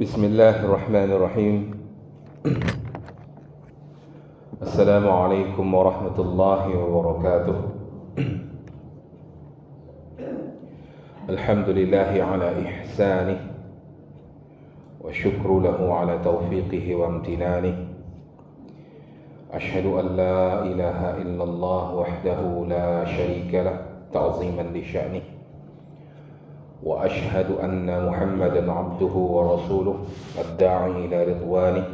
بسم الله الرحمن الرحيم. السلام عليكم ورحمة الله وبركاته. الحمد لله على إحسانه والشكر له على توفيقه وامتنانه. أشهد أن لا إله إلا الله وحده لا شريك له تعظيما لشأنه، وأشهد أن محمدا عبده ورسوله الداعي إلى رضوانه.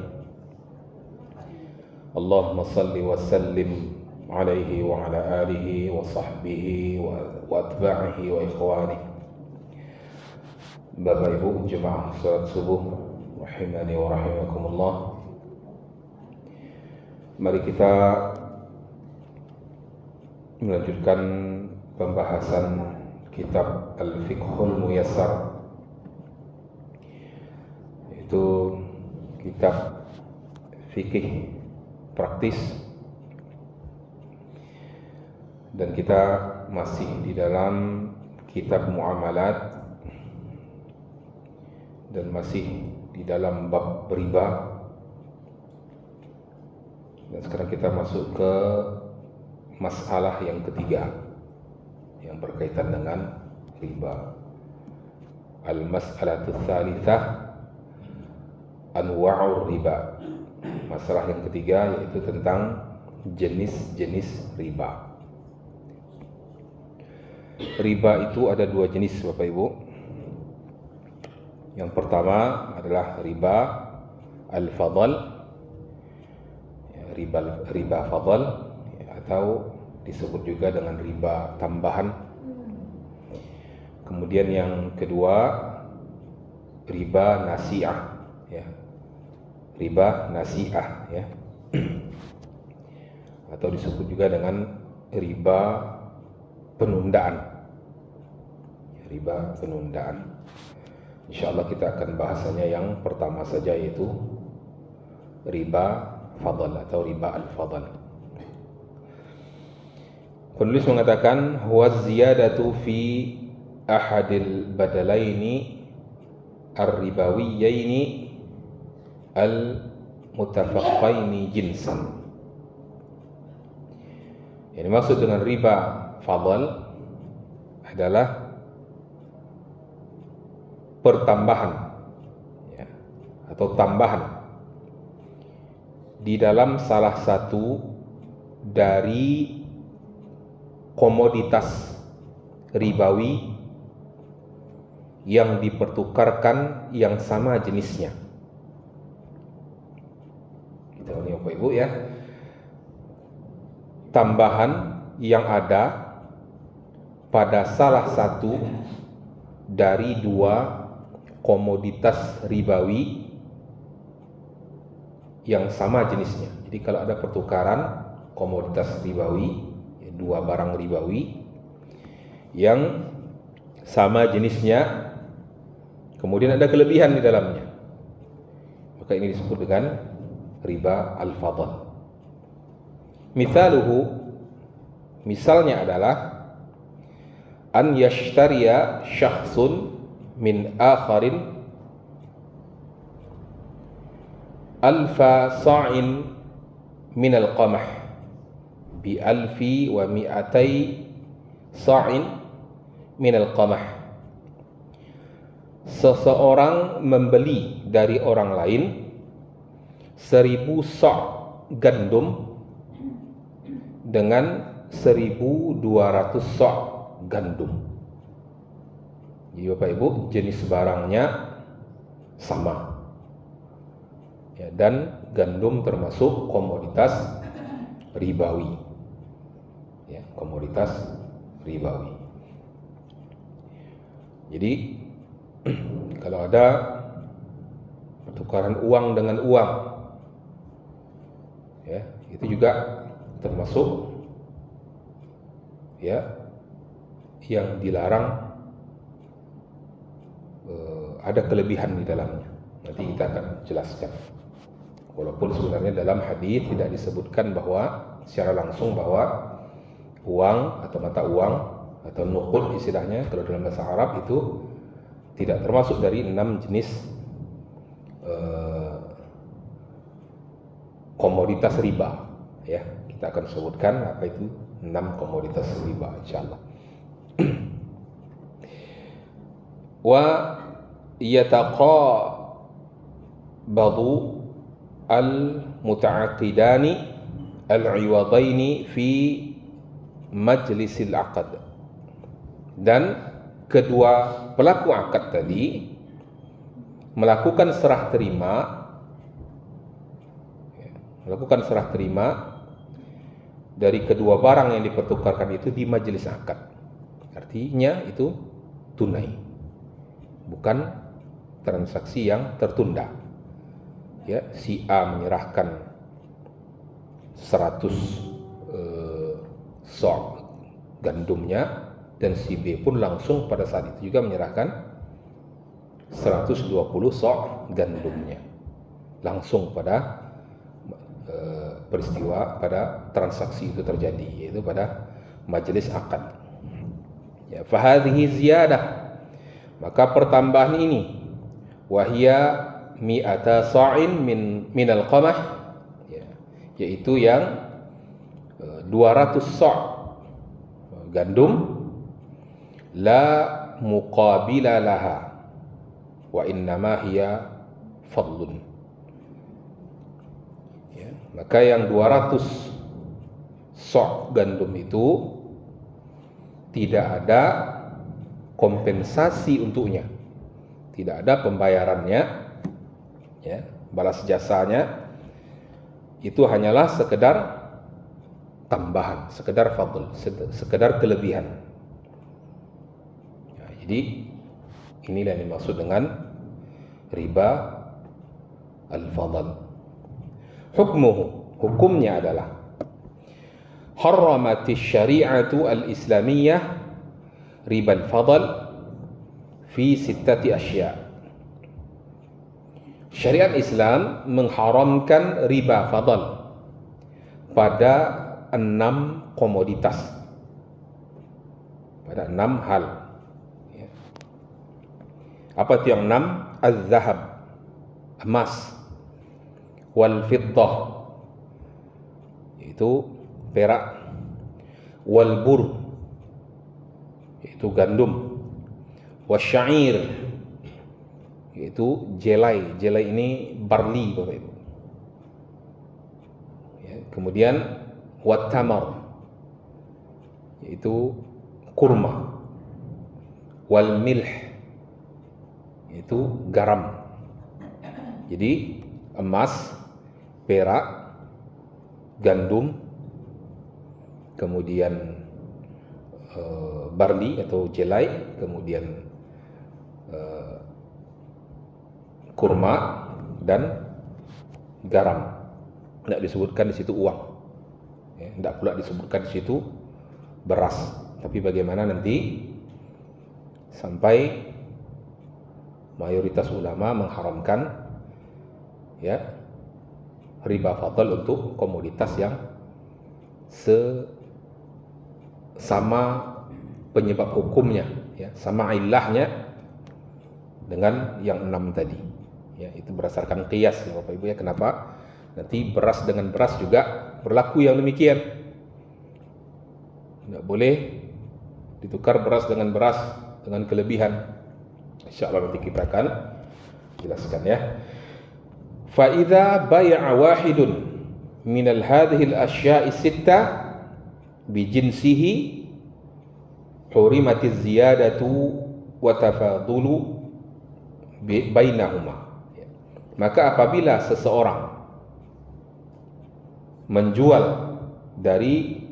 اللهم صل وسلم عليه وعلى آله وصحبه وأتباعه وإخوانه. Bapak Ibu jemaah salat subuh rahimani wa rahimakumullah. Mari kita melanjutkan pembahasan kitab Al-Fiqhul Muyassar, yaitu kitab fikih praktis, dan kita masih di dalam kitab muamalat dan masih di dalam bab riba. Dan sekarang kita masuk ke masalah yang ketiga yang berkaitan dengan riba. Al-mas'alatu tsalitsah anwa'ur riba. Masalah yang ketiga yaitu tentang jenis-jenis riba. Riba itu ada dua jenis, Bapak Ibu. Yang pertama adalah riba al-fadl, riba fadl, atau disebut juga dengan riba tambahan. Kemudian yang kedua riba nasi'ah, ya. Riba nasi'ah, ya. Atau disebut juga dengan riba penundaan. Riba penundaan. Insyaallah kita akan bahasanya yang pertama saja, yaitu riba fadl atau riba al-fadl. Penulis mengatakan huwa ziyadatu fi ahadil badalaini ar-ribawiyyaini al-mutafaqqaini jinsan. Yang dimaksud dengan riba fadl adalah pertambahan, ya, atau tambahan di dalam salah satu dari komoditas ribawi yang dipertukarkan yang sama jenisnya. Gitu nih Bapak Ibu, ya. Tambahan yang ada pada salah satu dari dua komoditas ribawi yang sama jenisnya. Jadi kalau ada pertukaran komoditas ribawi, dua barang ribawi yang sama jenisnya, kemudian ada kelebihan di dalamnya, maka ini disebut dengan riba al-fadl. Misalnya adalah an yashtariya syakhsun min akharin alfa sa'in min al-qamah bi alfi wa mi'atai sa'in min al-qamah. Seseorang membeli dari orang lain 1000 sa' gandum dengan 1200 sa' gandum. Jadi Bapak Ibu, jenis barangnya sama, ya, dan gandum termasuk komoditas ribawi, ya, komoditas ribawi. Jadi kalau ada pertukaran uang dengan uang, ya, itu juga termasuk, ya, yang dilarang. Ada kelebihan di dalamnya. Nanti kita akan jelaskan. Walaupun sebenarnya dalam hadis tidak disebutkan bahwa secara langsung bahwa uang atau mata uang atau nuqud istilahnya kalau dalam bahasa Arab itu tidak termasuk dari 6 jenis komoditas riba, ya. Kita akan sebutkan apa itu 6 komoditas riba insyaallah. Wa yataqabadu al-muta'aqidani al-iwadaini fi majlisil aqd. Dan kedua pelaku akad tadi melakukan serah terima dari kedua barang yang dipertukarkan itu di majelis akad. Artinya itu tunai, bukan transaksi yang tertunda. Ya, si A menyerahkan 100 sok gandumnya, dan si B pun langsung pada saat itu juga menyerahkan 120 sok gandumnya, langsung pada peristiwa, pada transaksi itu terjadi, yaitu pada majelis akad. Ya, fahadhihi ziyadah, maka pertambahan ini, wahia mi'ata sa'in minal qamah, ya, yaitu yang 200 sok gandum, la muqabila laha wa innama hiya fadlun. Ya, maka yang 200 sok gandum itu tidak ada kompensasi untuknya, tidak ada pembayarannya, ya, balas jasanya, itu hanyalah sekedar tambahan, sekedar fadl, sekedar kelebihan. Jadi inilah yang dimaksud dengan riba al-fadl. Hukmuhu, hukumnya adalah harramatis syari'atu al-islamiyah riba al-fadl fi 6 asya'. Syariat Islam mengharamkan riba fadl pada 6 komoditas, pada 6 hal. Apa itu yang 6? Az-zahab, emas, wal fiddah, itu perak, wal bur, itu gandum, wasya'ir, yaitu jelai. Jelai ini barley, Bapak Ibu. Ya, kemudian wat tamar, yaitu kurma, wal milh, itu garam. Jadi emas, perak, gandum, kemudian barley atau jelai, kemudian kurma dan garam. Tidak disebutkan di situ uang, ya, tidak pula disebutkan di situ beras. Tapi bagaimana nanti sampai mayoritas ulama mengharamkan, ya, riba fadl untuk komoditas yang sama penyebab hukumnya, ya, sama ilahnya dengan yang 6 tadi. Ya, itu berdasarkan qiyas, ya, Bapak Ibu, ya. Kenapa nanti beras dengan beras juga berlaku yang demikian? Tidak boleh ditukar beras dengan beras dengan kelebihan. Insyaallah nanti kita akan jelaskan, ya. Fa idza bai'a wahidun minal hadhihi al-asya'i sittah bi jinsihi hurimatiz ziyadatu wa tafadulu bainahuma. Maka apabila seseorang menjual dari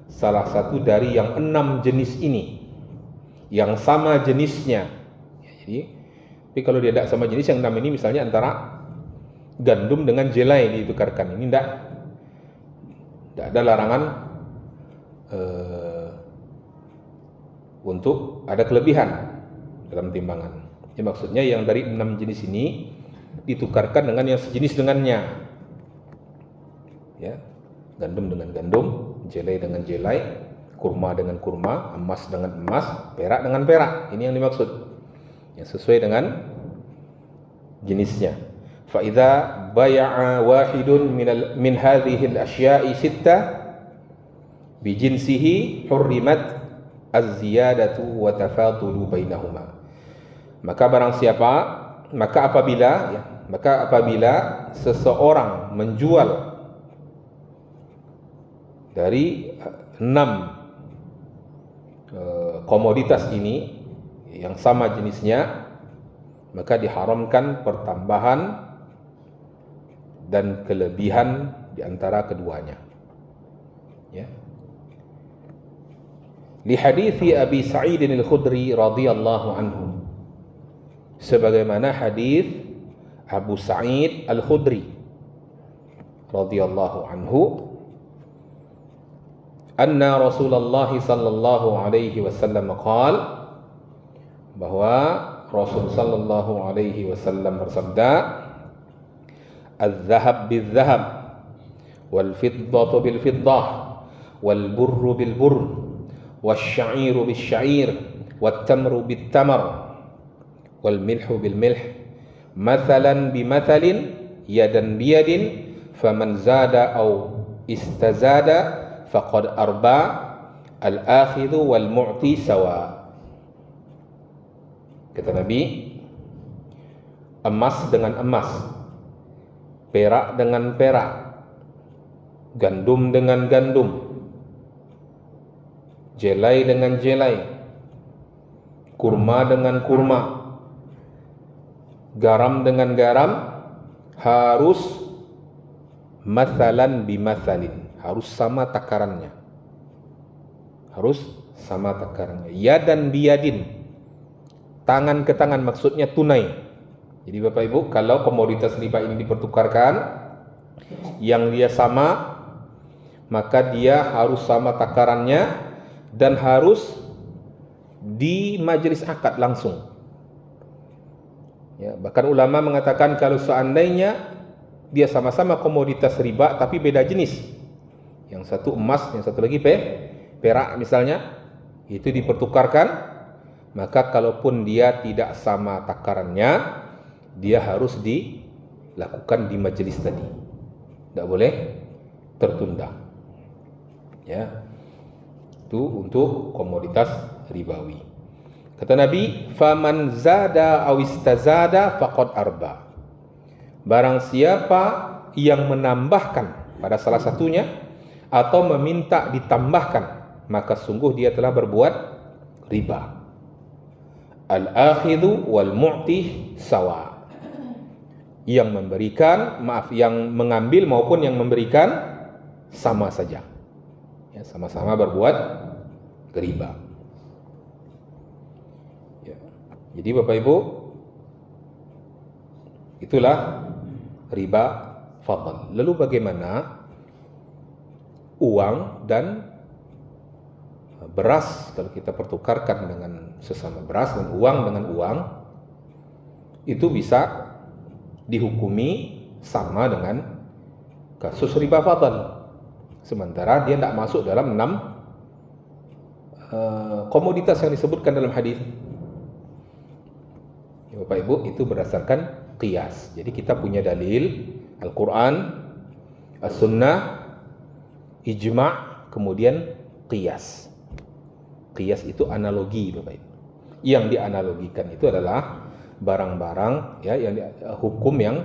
salah satu dari yang 6 jenis ini yang sama jenisnya, jadi, tapi kalau dia tidak sama jenis yang 6 ini, misalnya antara gandum dengan jelai ditukarkan, ini tidak ada larangan untuk ada kelebihan dalam timbangan. Ya, maksudnya yang dari 6 jenis ini ditukarkan dengan yang sejenis dengannya, ya, gandum dengan gandum, jelai dengan jelai, kurma dengan kurma, emas dengan emas, perak dengan perak. Ini yang dimaksud, yang sesuai dengan jenisnya. فإذا بايع واحد من هذه الأشياء ستة بجنسه حرمت الزيادة وتفاضل بينهما. Maka barang siapa, maka apabila seseorang menjual dari 6 komoditas ini yang sama jenisnya, maka diharamkan pertambahan dan kelebihan di antara keduanya. Ya. Li hadithi Abi Sa'id al-Khudri radhiyallahu anhu, sebagaimana hadis Abu Sa'id al-Khudri radhiyallahu anhu, anna Rasulullah sallallahu alaihi wasallam qala, bahwa Rasul sallallahu alaihi wasallam bersabda, الذهب بالذهب والفضة بالفضة والبر بالبر والشعير بالشعير والتمر بالتمر والملح بالملح مثلا بمثل يدا بيد فمن زاد أو استزاد فقد أربى الآخذ والمعطي سواء. Kata Nabi, emas dengan emas, perak dengan perak, gandum dengan gandum, jelai dengan jelai, kurma dengan kurma, garam dengan garam, harus mathalan bimathalin, harus sama takarannya, harus sama takarannya. Yadan biyadin, tangan ke tangan, maksudnya tunai. Jadi Bapak Ibu, kalau komoditas riba ini dipertukarkan, yang dia sama, maka dia harus sama takarannya dan harus di majelis akad langsung. Ya, bahkan ulama mengatakan kalau seandainya dia sama-sama komoditas riba tapi beda jenis, yang satu emas, yang satu lagi perak misalnya, itu dipertukarkan, maka kalaupun dia tidak sama takarannya, dia harus dilakukan di majelis tadi, tidak boleh tertunda. Ya, itu untuk komoditas ribawi. Kata Nabi, faman zada aw istazada faqad arba. Barang siapa yang menambahkan pada salah satunya atau meminta ditambahkan, maka sungguh dia telah berbuat riba. Al-akhidhu wal mu'ti sawa. Yang memberikan, yang mengambil maupun yang memberikan sama saja. Ya, sama-sama berbuat riba. Ya. Jadi Bapak Ibu, itulah riba fadl. Lalu bagaimana uang dan beras, kalau kita pertukarkan dengan sesama beras dan uang dengan uang, itu bisa dihukumi sama dengan kasus riba fadl, sementara dia tidak masuk dalam 6 komoditas yang disebutkan dalam hadis. Ya, Bapak Ibu, itu berdasarkan qiyas. Jadi kita punya dalil Al-Quran, As-Sunnah, Ijma', kemudian qiyas. Qiyas itu analogi, Bapak Ibu. Yang dianalogikan itu adalah barang-barang, ya, yang hukum yang,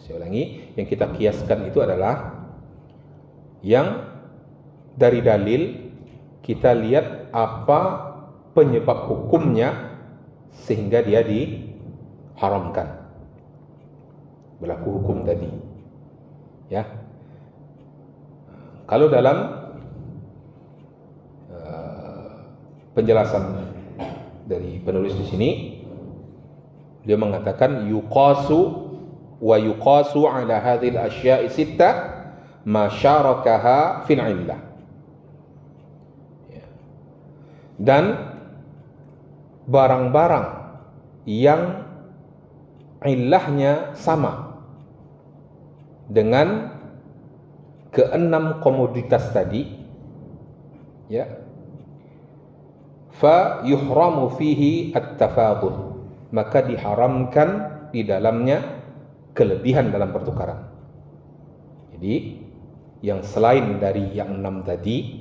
saya ulangi, yang kita kiaskan itu adalah yang dari dalil kita lihat apa penyebab hukumnya sehingga dia diharamkan, berlaku hukum tadi. Ya, kalau dalam penjelasan dari penulis di sini, dia mengatakan yuqasu wa yuqasu ala hadhil asya'i sittah ma syarakaha fil illah. Dan barang-barang yang ilahnya sama dengan ke-6 komoditas tadi, ya, fa yuhramu fihi at-tafadul, maka diharamkan di dalamnya kelebihan dalam pertukaran. Jadi yang selain dari yang 6 tadi,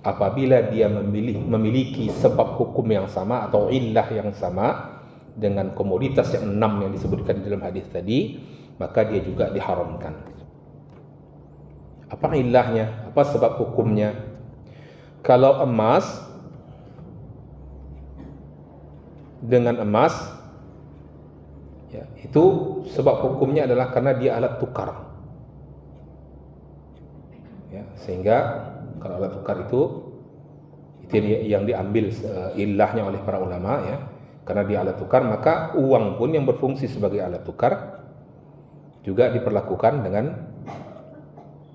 apabila dia memiliki sebab hukum yang sama atau illah yang sama dengan komoditas yang 6 yang disebutkan dalam hadis tadi, maka dia juga diharamkan. Apa illahnya? Apa sebab hukumnya? Kalau emas dengan emas, ya, itu sebab hukumnya adalah karena dia alat tukar. Ya, sehingga kalau alat tukar itu yang diambil ilahnya oleh para ulama, ya, karena dia alat tukar, maka uang pun yang berfungsi sebagai alat tukar juga diperlakukan dengan,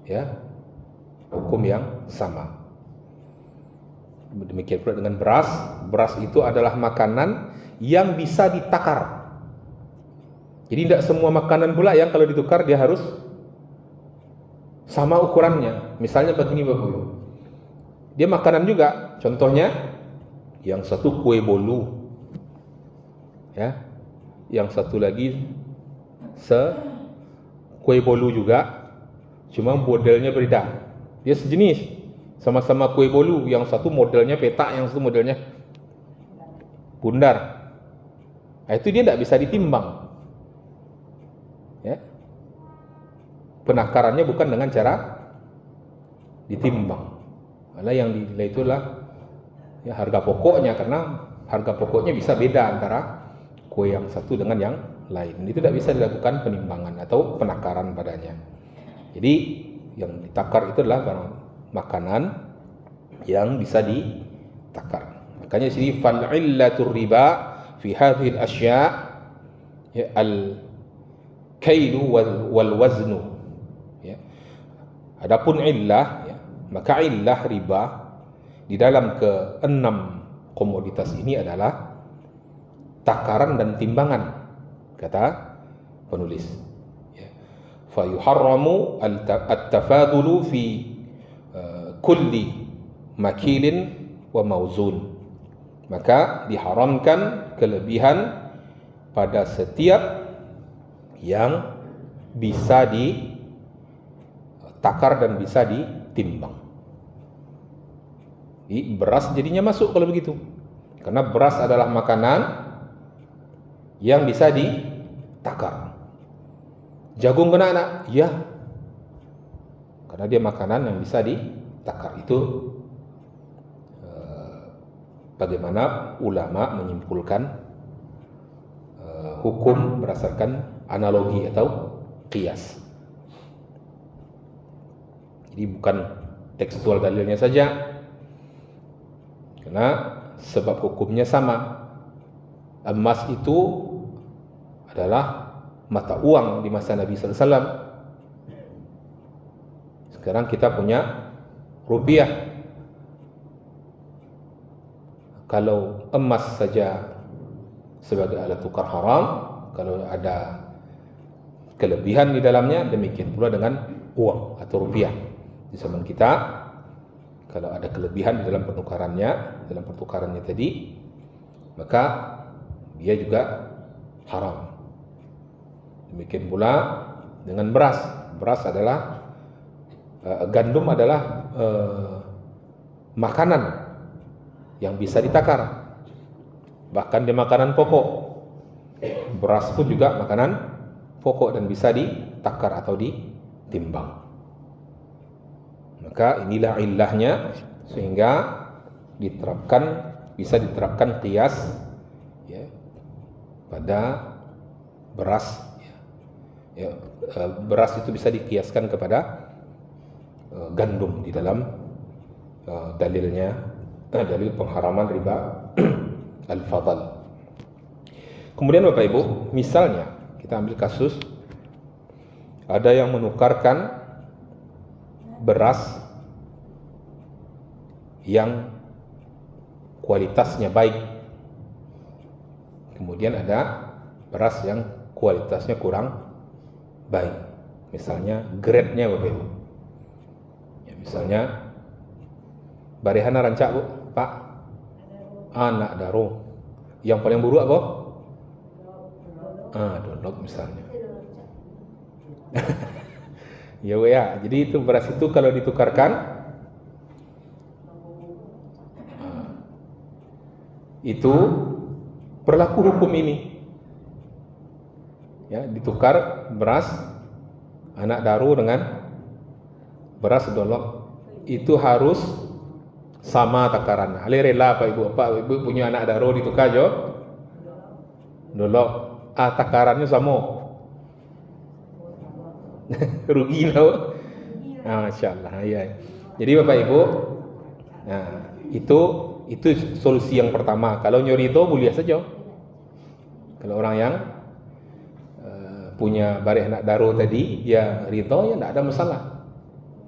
ya, hukum yang sama. Demikian pula dengan beras. Beras itu adalah makanan yang bisa ditakar. Jadi tidak semua makanan pula yang kalau ditukar dia harus sama ukurannya. Misalnya begini Bapak Ibu, dia makanan juga. Contohnya yang satu kue bolu, ya, yang satu lagi kue bolu juga, cuma modelnya berbeda. Dia sejenis, sama-sama kue bolu, yang satu modelnya petak, yang satu modelnya bundar. Nah, itu dia tidak bisa ditimbang, ya. Penakarannya bukan dengan cara ditimbang. Karena yang dinilai itulah, ya, harga pokoknya, karena harga pokoknya bisa beda antara kue yang satu dengan yang lain. Itu tidak bisa dilakukan penimbangan atau penakaran padanya. Jadi yang ditakar itu adalah barang makanan yang bisa ditakar. Makanya di sini fal illatur riba fi hadhihi al-asya' ya, al-kailu wal waznu. Ya. Adapun illah, ya, maka illah riba di dalam ke-6 komoditas ini adalah takaran dan timbangan, kata penulis. Ya. Fa yuharramu at-tafadulu fi kulli makilin wa mauzun. Maka diharamkan kelebihan pada setiap yang bisa ditakar dan bisa ditimbang. Beras jadinya masuk kalau begitu, karena beras adalah makanan yang bisa ditakar. Jagung kena anak? Ya, karena dia makanan yang bisa ditakar. Itu bagaimana ulama menyimpulkan hukum berdasarkan analogi atau qiyas. Jadi bukan tekstual dalilnya saja, karena sebab hukumnya sama. Emas itu adalah mata uang di masa Nabi sallallahu alaihi wasallam. Sekarang kita punya rupiah. Kalau emas saja sebagai alat tukar haram, kalau ada kelebihan di dalamnya, demikian pula dengan uang atau rupiah. Di zaman kita, kalau ada kelebihan di dalam pertukarannya tadi, maka dia juga haram. Demikian pula dengan beras. Beras adalah gandum adalah makanan yang bisa ditakar. Bahkan dia makanan pokok. Beras pun juga makanan pokok dan bisa ditakar atau ditimbang. Maka inilah ilahnya, sehingga bisa diterapkan qiyas, ya, pada beras. Ya, beras itu bisa dikiaskan kepada gandum di dalam dalil pengharaman riba al-fadl. Kemudian Bapak Ibu, misalnya kita ambil kasus ada yang menukarkan beras yang kualitasnya baik, kemudian ada beras yang kualitasnya kurang baik. Misalnya grade-nya Bapak Ibu, ya, misalnya barehana rancak Bu, Pak, anak daro. Yang paling buruk apa? Dolok misalnya. Ya, ya. Jadi itu beras itu kalau ditukarkan itu berlaku hukum ini. Ya, ditukar beras anak daru dengan beras dolok itu harus sama takaran. Ale rela Pak Ibu punya anak daru ditukar jo dolok, takarannya sama. Rugi tau. Masya Allah ya. Jadi Bapak Ibu, nah itu solusi yang pertama. Kalau nyuri itu boleh saja. Kalau orang yang punya barih anak daru tadi, ya rito ya tidak ada masalah.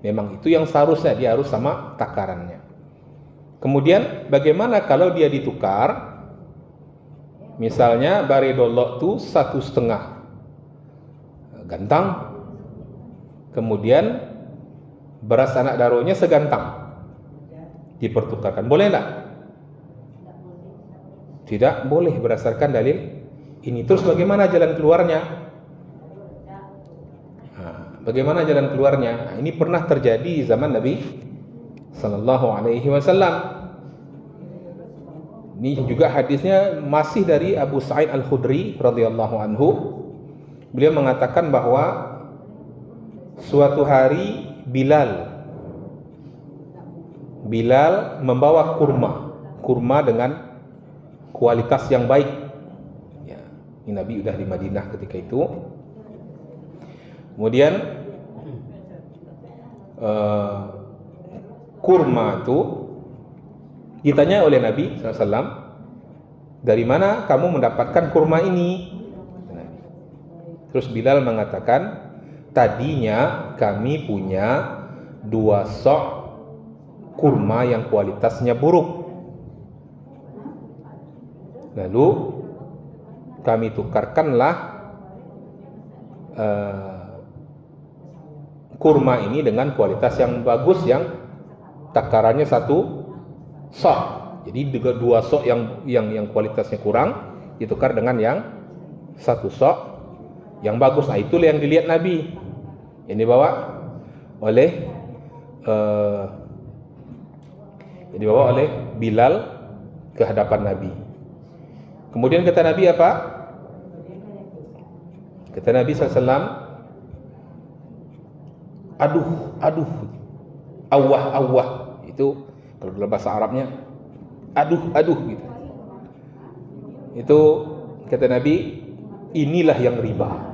Memang itu yang seharusnya, dia harus sama takarannya. Kemudian bagaimana kalau dia ditukar? Misalnya barih dolok tu 1,5 gantang, kemudian beras anak darunya segantang, dipertukarkan. Boleh tidak? Tidak boleh berdasarkan dalil ini. Terus bagaimana jalan keluarnya? Bagaimana jalan keluarnya? Ini pernah terjadi zaman Nabi Sallallahu Alaihi Wasallam. Ini juga hadisnya masih dari Abu Sa'id Al-Khudri radhiyallahu anhu. Beliau mengatakan bahwa suatu hari Bilal membawa kurma dengan kualitas yang baik. Ya, ini Nabi sudah di Madinah ketika itu. Kemudian kurma itu ditanya oleh Nabi SAW, dari mana kamu mendapatkan kurma ini? Terus Bilal mengatakan, tadinya kami punya 2 sok kurma yang kualitasnya buruk. Lalu kami tukarkanlah kurma ini dengan kualitas yang bagus, yang takarannya 1 sok. Jadi 2 sok yang kualitasnya kurang ditukar dengan yang 1 sok yang bagus. Nah, itulah yang dilihat Nabi. Yang dibawa oleh Bilal ke hadapan Nabi. Kemudian kata Nabi apa? Kata Nabi SAW, aduh, awah. Itu kalau dalam bahasa Arabnya, aduh gitu. Itu kata Nabi, inilah yang riba.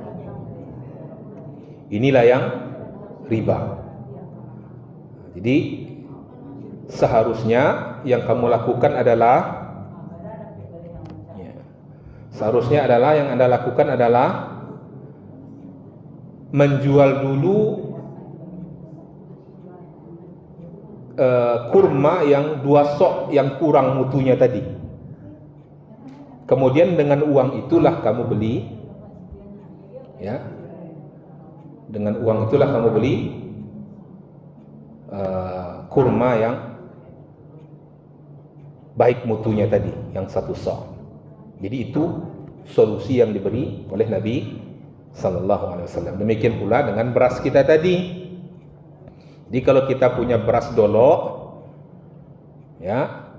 Jadi seharusnya yang kamu lakukan adalah yang Anda lakukan adalah menjual dulu kurma yang 2 sok yang kurang mutunya tadi. Kemudian dengan uang itulah kamu beli, ya. Dengan uang itulah kamu beli kurma yang baik mutunya tadi, yang 1 sok. Jadi itu solusi yang diberi oleh Nabi Sallallahu Alaihi Wasallam. Demikian pula dengan beras kita tadi. Jadi kalau kita punya beras dolok, ya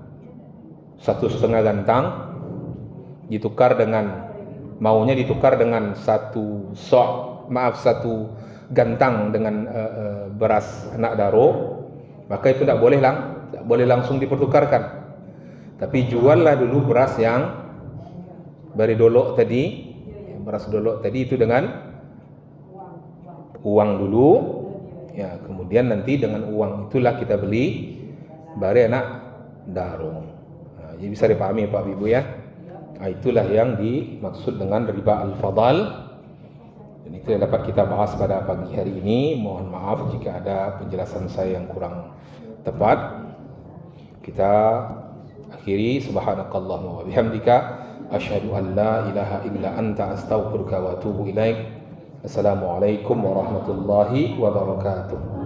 1,5 gantang, ditukar dengan satu gantang dengan beras anak daro, maka itu tidak boleh langsung dipertukarkan. Tapi juallah dulu beras yang beras dolok tadi itu dengan uang dulu, ya. Kemudian nanti dengan uang itulah kita beli bare anak daro. Jadi bisa dipahami Pak Ibu ya. Itulah yang dimaksud dengan riba al-fadal. Dan itu yang dapat kita bahas pada pagi hari ini. Mohon maaf jika ada penjelasan saya yang kurang tepat. Kita akhiri, subhanakallahumma wa bihamdika asyhadu an la ilaha illa anta astaghfiruka wa atubu ilaik. Assalamualaikum warahmatullahi wabarakatuh.